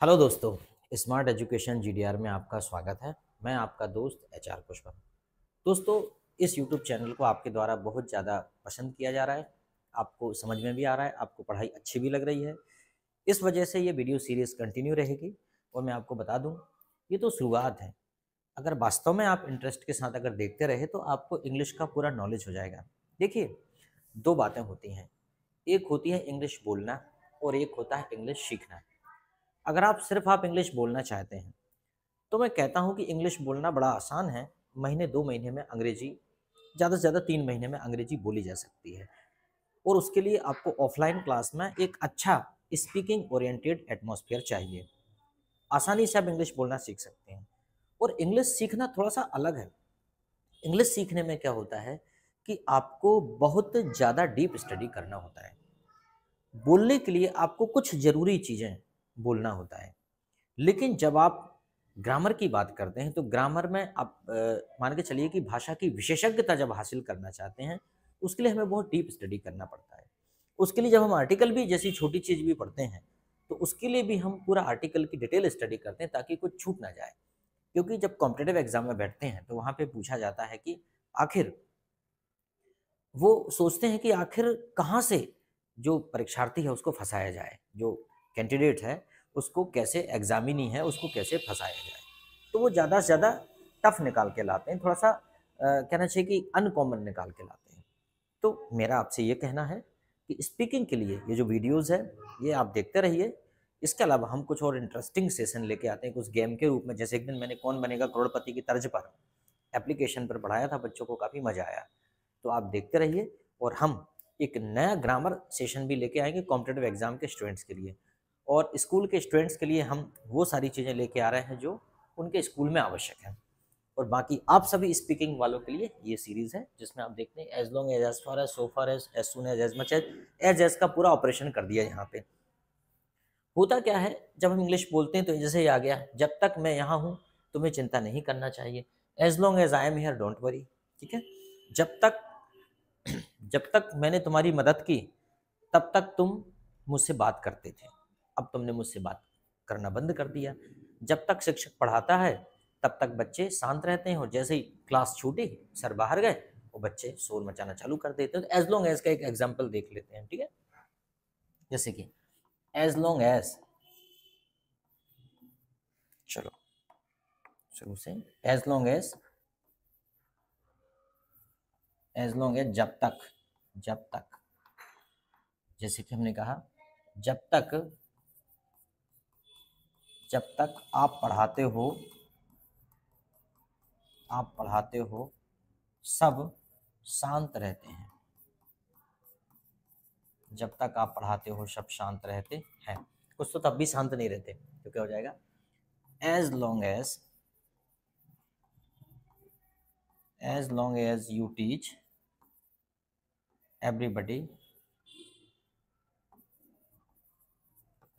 Hello दोस्तों, smart education GDR में आपका स्वागत है। मैं आपका दोस्त एचआर पुष्पम। दोस्तों, इस यूट्यूब चैनल को आपके द्वारा बहुत ज़्यादा पसंद किया जा रहा है, आपको समझ में भी आ रहा है, आपको पढ़ाई अच्छी भी लग रही है। इस वजह से ये वीडियो सीरीज़ कंटिन्यू रहेगी। और मैं आपको बता दूं, ये तो शुरुआत है। अगर वास्तव में आप इंटरेस्ट के साथ अगर देखते रहे तो आपको इंग्लिश का पूरा नॉलेज हो जाएगा। देखिए, दो बातें होती हैं, एक होती है इंग्लिश बोलना और एक होता है इंग्लिश सीखना। अगर आप इंग्लिश बोलना चाहते हैं तो मैं कहता हूं कि इंग्लिश बोलना बड़ा आसान है। महीने 2 महीने में अंग्रेजी, ज़्यादा से ज़्यादा 3 महीने में अंग्रेजी बोली जा सकती है। और उसके लिए आपको ऑफलाइन क्लास में एक अच्छा स्पीकिंग ओरिएंटेड एटमॉस्फेयर चाहिए। आसानी से आप इंग्लिश बोलना सीख सकते हैं। और इंग्लिश सीखना थोड़ा सा अलग है। इंग्लिश सीखने में क्या होता है कि आपको बहुत ज़्यादा डीप स्टडी करना होता है। बोलने के लिए आपको कुछ ज़रूरी चीज़ें बोलना होता है। लेकिन जब आप ग्रामर की बात करते हैं तो ग्रामर में आप मान के चलिए कि भाषा की विशेषज्ञता जब हासिल करना चाहते हैं, उसके लिए हमें बहुत डीप स्टडी करना पड़ता है। उसके लिए जब हम आर्टिकल भी जैसी छोटी चीज़ भी पढ़ते हैं, तो उसके लिए भी हम पूरा आर्टिकल की डिटेल स्टडी करते हैं ताकि कुछ छूट ना जाए। क्योंकि जब कॉम्पिटिटिव एग्जाम में बैठते हैं तो वहाँ पे पूछा जाता है कि आखिर वो सोचते हैं कि आखिर कहाँ से जो परीक्षार्थी है उसको फंसाया जाए, जो कैंडिडेट है उसको कैसे, एग्जामिनी है उसको कैसे फंसाया जाए। तो वो ज़्यादा से ज़्यादा टफ निकाल के लाते हैं, थोड़ा सा कहना चाहिए कि अनकॉमन निकाल के लाते हैं। तो मेरा आपसे ये कहना है कि स्पीकिंग के लिए ये जो वीडियोस है ये आप देखते रहिए। इसके अलावा हम कुछ और इंटरेस्टिंग सेशन लेके आते हैं, कुछ गेम के रूप में। जैसे एक दिन मैंने कौन बनेगा करोड़पति की तर्ज पर एप्लीकेशन पर पढ़ाया था, बच्चों को काफ़ी मज़ा आया। तो आप देखते रहिए। और हम एक नया ग्रामर सेशन भी लेके आएंगे कॉम्पिटेटिव एग्जाम के स्टूडेंट्स के लिए। और स्कूल के स्टूडेंट्स के लिए हम वो सारी चीज़ें लेके आ रहे हैं जो उनके स्कूल में आवश्यक है। और बाकी आप सभी स्पीकिंग वालों के लिए ये सीरीज़ है जिसमें आप देखते हैं as long as far as so far as soon as much as का पूरा ऑपरेशन कर दिया यहाँ पे। होता क्या है, जब हम इंग्लिश बोलते हैं तो जैसे ही आ गया, जब तक मैं यहाँ हूँ तुम्हें चिंता नहीं करना चाहिए। As long as I am here don't worry. ठीक है। जब तक जब तक मैंने तुम्हारी मदद की तब तक तुम मुझसे बात करते थे। अब तुमने मुझसे बात करना बंद कर दिया। जब तक शिक्षक पढ़ाता है तब तक बच्चे शांत रहते हैं, और जैसे ही क्लास छूटी, सर बाहर गए, वो बच्चे शोर मचाना चालू कर देते हैं। तो एज लॉन्ग एज का एक एग्जाम्पल देख लेते हैं। ठीक है। जैसे कि एज लॉन्ग एज, चलो शुरू से, एज लॉन्ग एज जब तक, जैसे कि हमने कहा, जब तक जब तक आप पढ़ाते हो सब शांत रहते हैं। जब तक आप पढ़ाते हो सब शांत रहते हैं। कुछ तो तब भी शांत नहीं रहते, तो क्या हो जाएगा, as long as you teach everybody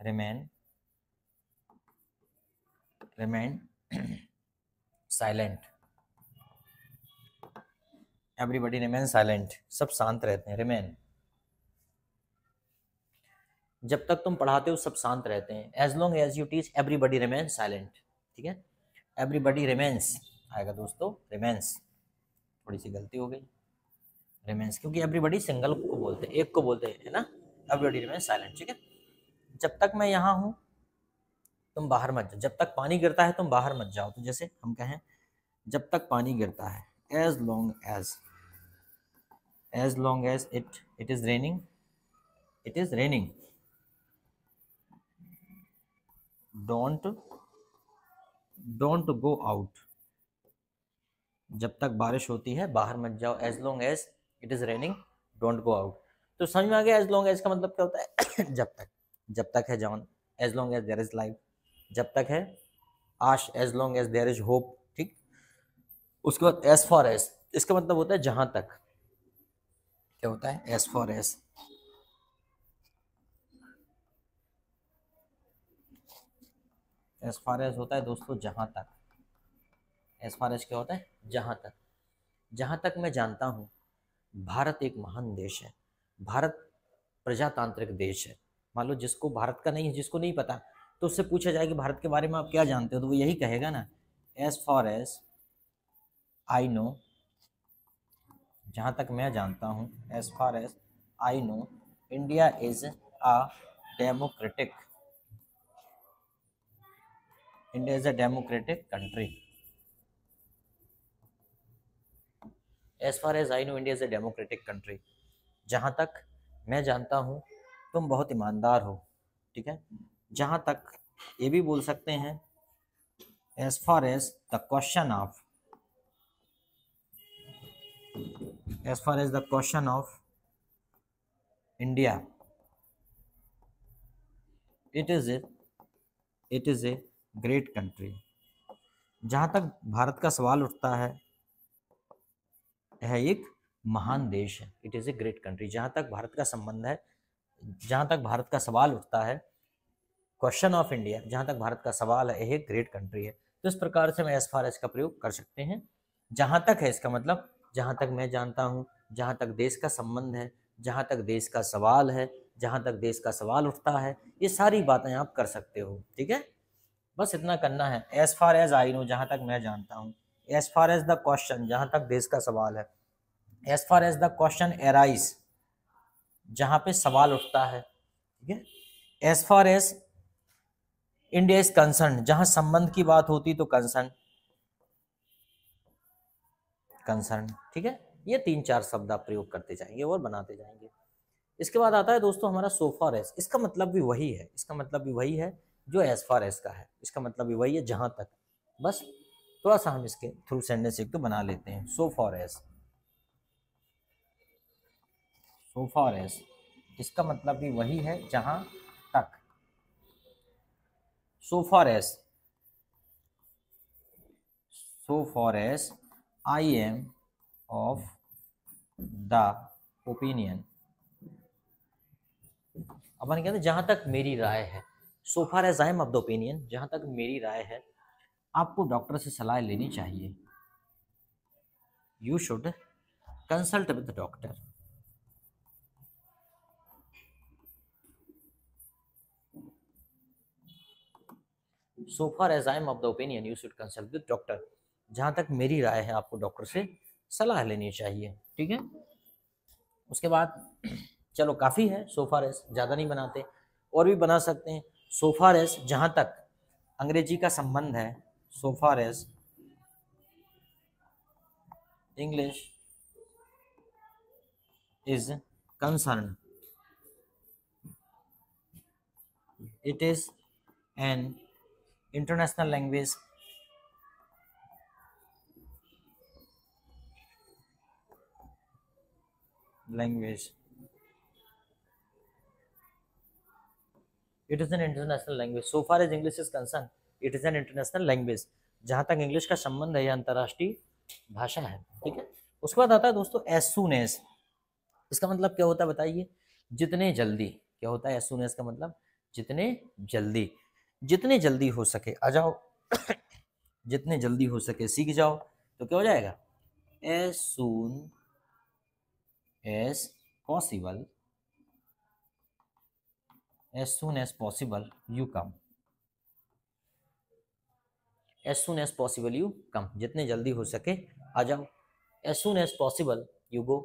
remain remain silent. Everybody remain silent, सब शांत रहते हैं। रिमेन, जब तक तुम पढ़ाते हो सब शांत रहते हैं। As long as you teach everybody remain silent. ठीक है। एवरीबडी रिमेन्स आएगा दोस्तों, रिमेन्स, थोड़ी सी गलती हो गई, रिमेन्स, क्योंकि एवरीबडी सिंगल को बोलते हैं, एक को बोलते हैं, है ना। Everybody remain silent. ठीक है। जब तक मैं यहाँ हूँ तुम बाहर मत जाओ, जब तक पानी गिरता है तुम बाहर मत जाओ। तो जैसे हम कहें, जब तक पानी गिरता है, as long as it is raining don't don't go out. जब तक बारिश होती है बाहर मत जाओ। As long as it is raining don't go out. तो समझ में आ गया एज लॉन्ग एज का मतलब क्या होता है। जब तक है जॉन, as long as there is life. जब तक है आश, as long as there is hope. ठीक। उसके बाद एज फॉर एज, इसका मतलब होता है जहां तक। क्या होता है, एज फॉर एज होता है दोस्तों जहां तक। एज फार एज क्या होता है, जहां तक। जहां तक मैं जानता हूँ भारत एक महान देश है। भारत प्रजातांत्रिक देश है। मान लो जिसको भारत का नहीं है, जिसको नहीं पता, तो उससे पूछा जाए कि भारत के बारे में आप क्या जानते हो, तो वो यही कहेगा ना, as far as I know, जहाँ तक मैं जानता हूँ, as far as I know India is a democratic, India is a democratic country. As far as I know India is a democratic country, जहाँ तक मैं जानता हूँ तुम बहुत ईमानदार हो, ठीक है। जहाँ तक ये भी बोल सकते हैं, as far as the question of, as far as the question of India, it is a, it is a great country. जहाँ तक भारत का सवाल उठता है, यह एक महान देश है। It is a great country, जहाँ तक भारत का संबंध है, जहाँ तक भारत का सवाल उठता है, क्वेश्चन ऑफ इंडिया, जहाँ तक भारत का सवाल है, यह ग्रेट कंट्री है। तो इस प्रकार से हम एज फार एज का प्रयोग कर सकते हैं। जहाँ तक है इसका मतलब जहाँ तक मैं जानता हूँ, जहाँ तक देश का संबंध है, जहाँ तक देश का सवाल है, जहाँ तक देश का सवाल उठता है, ये सारी बातें आप कर सकते हो, ठीक है। बस इतना करना है। As far as I know, जहाँ तक मैं जानता हूँ। As far as the question, जहाँ तक देश का सवाल है। As far as the question arise, जहाँ पे सवाल उठता है, ठीक है। As far as India is concern, जहाँ संबंध की बात होती तो कंसर्न, कंसर्न, ठीक है। ये 3-4 शब्द आप प्रयोग करते जाएंगे और बनाते जाएंगे। इसके बाद आता है दोस्तों हमारा सो फार एज। इसका मतलब भी वही है, इसका मतलब भी वही है जो एज फार एज का है। इसका मतलब भी वही है, जहाँ तक। बस थोड़ा सा हम इसके थ्रू सेंटेंस एक तो बना लेते हैं। सो far as, so far as, इसका मतलब भी वही है, जहाँ तक। So far as, so far as I am of the opinion, अपन कहते हैं जहाँ तक मेरी राय है। So far as I am of the opinion, जहाँ तक मेरी राय है, आपको डॉक्टर से सलाह लेनी चाहिए। You should consult with the doctor. So far as I am of the opinion you should consult with doctor, जहाँ तक मेरी राय है, आपको डॉक्टर से सलाह लेनी चाहिए, ठीक है। उसके बाद चलो काफ़ी है सो फार एज, ज़्यादा नहीं बनाते, और भी बना सकते हैं। सो फार एज जहाँ तक अंग्रेजी का संबंध है, so far as English is concern, it is an international language, language it is an international language. So far as English is concern, it is an international language, जहाँ तक इंग्लिश का संबंध है, यह अंतर्राष्ट्रीय भाषा है, ठीक है। उसके बाद आता है दोस्तों एज सून एज। इसका मतलब क्या होता है बताइए? जितने जल्दी। क्या होता है एज सून एज का मतलब? जितने जल्दी, जितने जल्दी हो सके आ जाओ जितने जल्दी हो सके सीख जाओ। तो क्या हो जाएगा? As soon as possible, as soon as possible you come, as soon as possible you come, जितने जल्दी हो सके आ जाओ। As soon as possible you go,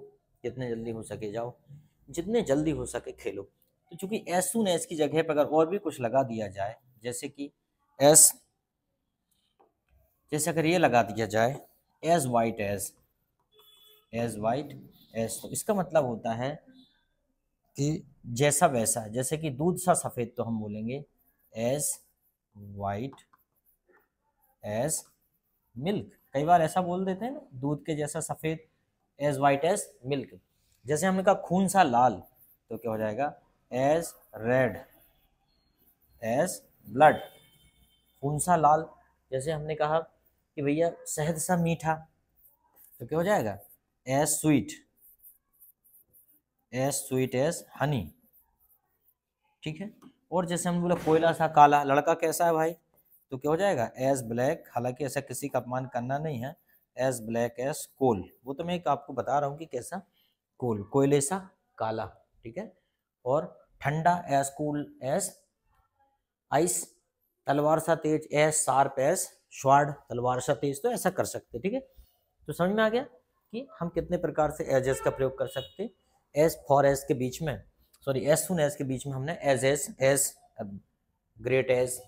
जितने जल्दी हो सके जाओ, जितने जल्दी हो सके खेलो। तो चूंकि एज सून एज की जगह पर अगर और भी कुछ लगा दिया जाए, जैसे कि एज, जैसे अगर ये लगा दिया जाए as white as, as white as, तो इसका मतलब होता है कि जैसा वैसा, जैसे कि दूध सा सफ़ेद, तो हम बोलेंगे एज वाइट एज मिल्क। कई बार ऐसा बोल देते हैं ना, दूध के जैसा सफ़ेद, एज वाइट एज मिल्क। जैसे हमने कहा खून सा लाल, तो क्या हो जाएगा? एज रेड एज ब्लड, खून सा लाल। जैसे हमने कहा कि भैया शहद सा मीठा, तो क्या हो जाएगा? As sweet, as sweet as honey, ठीक है। और जैसे हम बोला कोयला सा काला, लड़का कैसा है भाई, तो क्या हो जाएगा? एज ब्लैक, हालांकि ऐसा किसी का अपमान करना नहीं है, एज ब्लैक एज कोल। वो तो मैं एक आपको बता रहा हूँ कि कैसा, कोल, कोयले सा काला, ठीक है। और ठंडा एज कूल एज आइस, तलवार सा तेज, एज शार्प एज स्वार्ड, तलवार सा तेज, तो ऐसा कर सकते, ठीक है। तो समझ में आ गया कि हम कितने प्रकार से एजेस का प्रयोग कर सकते हैं। एज फॉर एज के बीच में, सॉरी एज सुन एज के बीच में हमने as great as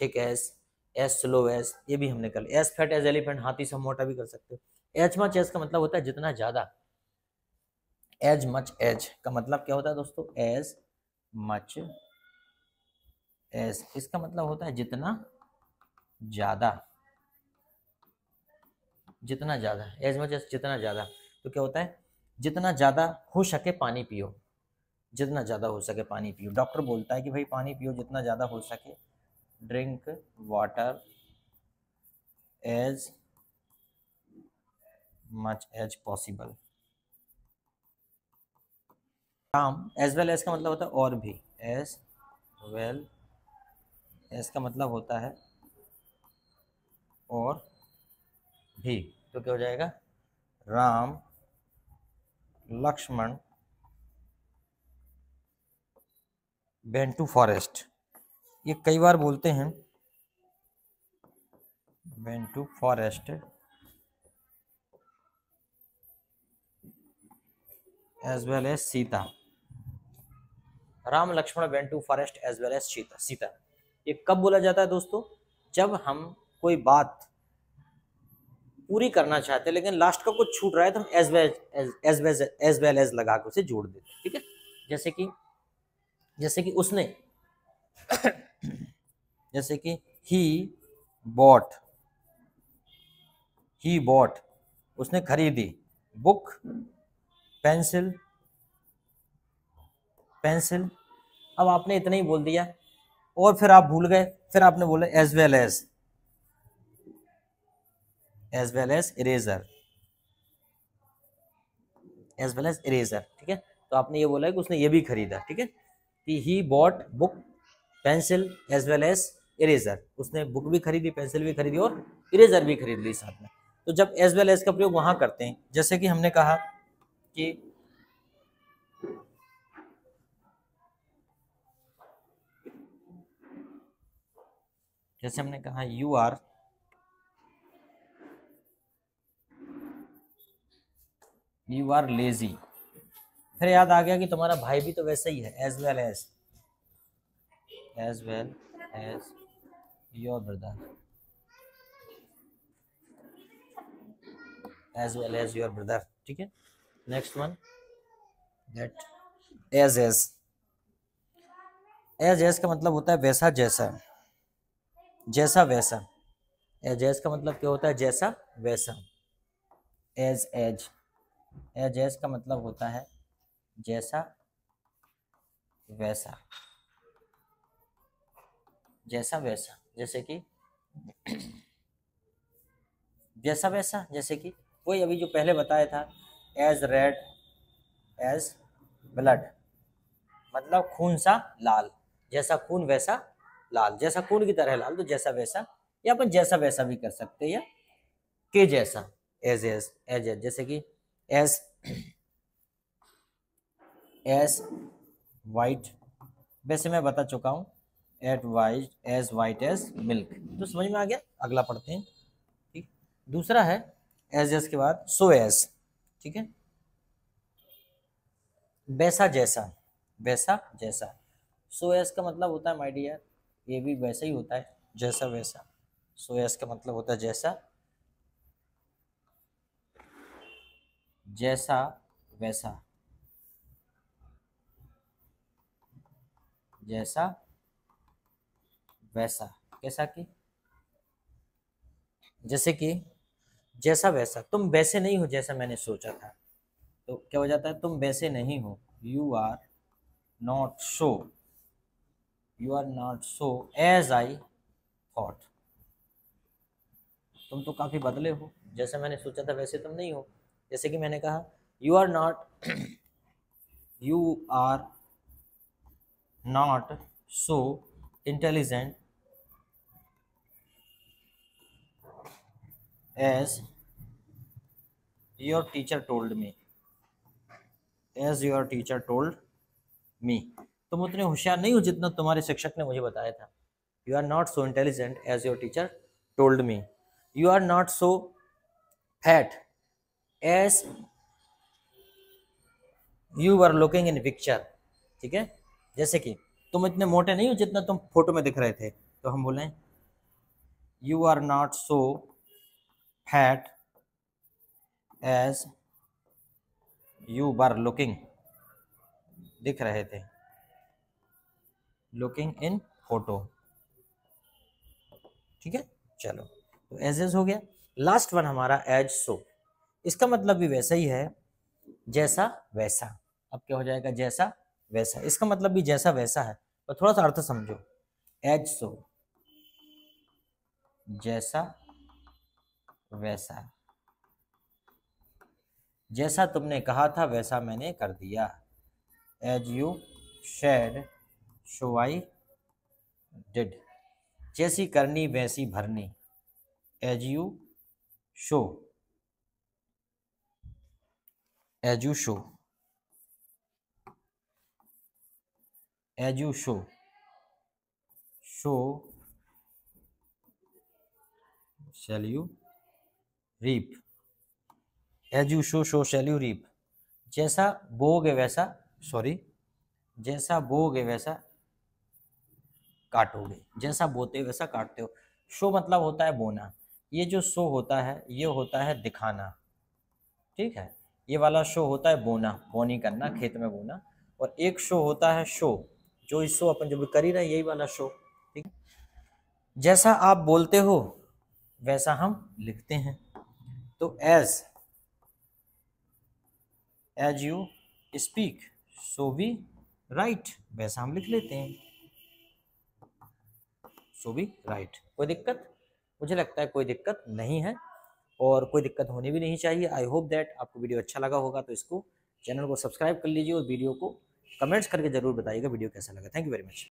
thick as slow as, ये भी हमने कर लिया। एज फैट एज एलिफेंट, हाथी से मोटा भी कर सकते हो। एज मच एज का मतलब होता है जितना ज्यादा। एज मच एज का मतलब क्या होता है दोस्तों? एज मच एज, इसका मतलब होता है जितना ज्यादा, जितना ज्यादा। एज मच एज जितना ज्यादा, तो क्या होता है? जितना ज्यादा हो सके पानी पियो, जितना ज्यादा हो सके पानी पियो। डॉक्टर बोलता है कि भाई पानी पियो जितना ज्यादा हो सके, drink water as much as possible. काम एज वेल एज का मतलब होता है और भी, एज वेल एज का मतलब होता है और भी, तो क्या हो जाएगा? Ram Lakshman went to forest, ये कई बार बोलते हैं, went to forest as well as Sita. Ram Lakshman went to forest as well as Sita. ये कब बोला जाता है दोस्तों? जब हम कोई बात पूरी करना चाहते हैं लेकिन लास्ट का कुछ छूट रहा है, तो हम एज वेल एज लगा के उसे जोड़ देते हैं, ठीक है। जैसे कि उसने जैसे कि ही बॉट, उसने खरीदी बुक पेंसिल, अब आपने इतना ही बोल दिया और फिर आप भूल गए, फिर आपने बोला एज वेल एज इरेजर, ठीक है। तो आपने ये बोला है कि उसने ये भी खरीदा, ठीक है, कि he bought book pencil as well as eraser, उसने बुक भी खरीदी, पेंसिल भी खरीदी और इरेजर भी खरीद ली साथ में। तो जब एज वेल एज का प्रयोग वहां करते हैं, जैसे कि हमने कहा कि यू आर लेजी, फिर याद आ गया कि तुम्हारा भाई भी तो वैसा ही है, as well as your brother, ठीक है। नेक्स्ट वन, दैट एज का मतलब होता है वैसा जैसा, जैसा वैसा। एज का मतलब क्या होता है? जैसा वैसा। एज का मतलब होता है जैसा वैसा, जैसा वैसा। जैसे कि वही अभी जो पहले बताया था, एज रेड एज ब्लड, मतलब खून सा लाल, जैसा खून वैसा लाल, जैसा खून की तरह लाल, तो जैसा वैसा, या अपन जैसा वैसा भी कर सकते हैं, या के जैसा। एज जैसे कि एज वाइट, वैसे मैं बता चुका हूँ, एज वाइट एज मिल्क, तो समझ में आ गया। अगला पढ़ते हैं, ठीक। दूसरा है एज के बाद सो एज, ठीक है, वैसा जैसा। सो एज का मतलब होता है माय डियर, ये भी वैसा ही होता है, जैसा वैसा। सो एज का मतलब होता है जैसा वैसा, जैसा वैसा। कैसा कि जैसे कि जैसा वैसा, तुम वैसे नहीं हो जैसा मैंने सोचा था, तो क्या हो जाता है? तुम वैसे नहीं हो, you are not so as I thought, तुम तो काफी बदले हो, जैसे मैंने सोचा था वैसे तुम नहीं हो। जैसे कि मैंने कहा you are not so intelligent as your teacher told me, तुम उतने होशियार नहीं हो जितना तुम्हारे शिक्षक ने मुझे बताया था। You are not so intelligent as your teacher told me. You are not so fat as you were looking in picture. ठीक है, जैसे कि तुम इतने मोटे नहीं हो जितना तुम फोटो में दिख रहे थे, तो हम बोलें you are not so fat as you were looking, दिख रहे थे, looking in photo. ठीक है, चलो, तो एज हो गया। लास्ट वन हमारा एज सो, इसका मतलब भी वैसा ही है, जैसा वैसा। अब क्या हो जाएगा, जैसा वैसा, इसका मतलब भी जैसा वैसा है, तो थोड़ा सा अर्थ समझो। एज सो, जैसा वैसा, जैसा तुमने कहा था वैसा मैंने कर दिया। As you said so I did, जैसी करनी वैसी भरनी। As you sow, as you sow, as you sow, sow shall you reap. As you sow shall you reap, जैसा बोगे वैसा, सॉरी, जैसा बोगे वैसा काटोगे, जैसा बोते वैसा काटते हो। शो मतलब होता है बोना, ये जो शो होता है ये होता है दिखाना, ठीक है। ये वाला शो होता है बोना, बोनी करना, खेत में बोना। और एक शो होता है शो, जो इस शो अपन जो भी कर ही रहे यही वाला शो, ठीक है। जैसा आप बोलते हो वैसा हम लिखते हैं, तो as you speak so we write, वैसा हम लिख लेते हैं, सो वी राइट। कोई दिक्कत? मुझे लगता है कोई दिक्कत नहीं है, और कोई दिक्कत होनी भी नहीं चाहिए। आई होप दैट आपको वीडियो अच्छा लगा होगा, तो इसको चैनल को सब्सक्राइब कर लीजिए और वीडियो को कमेंट्स करके जरूर बताइएगा वीडियो कैसा लगा। Thank you very much.